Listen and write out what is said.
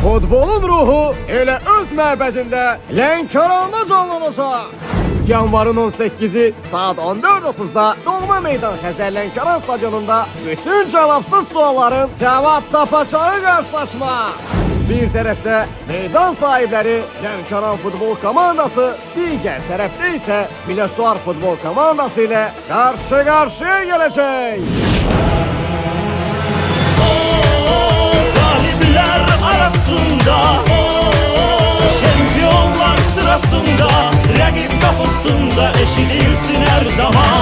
Futbolun ruhu elə öz məbədində Lənkəranda canlanacaq. Yanvarın 18-i saat 14:30-da Doğma Meydan Xəzər Lənkəran stadionunda bütün cavabsız sualların cavab tapacağı qarşılaşma. Bir tərəfdə meydan sahibləri Lənkəran futbol komandası, digər tərəfdə isə Biləsuvar futbol komandası ilə qarşı-qarşıya gələcək. Galibler arasında, şampiyonlar sırasında, rakip kapısında eşidilsin her zaman.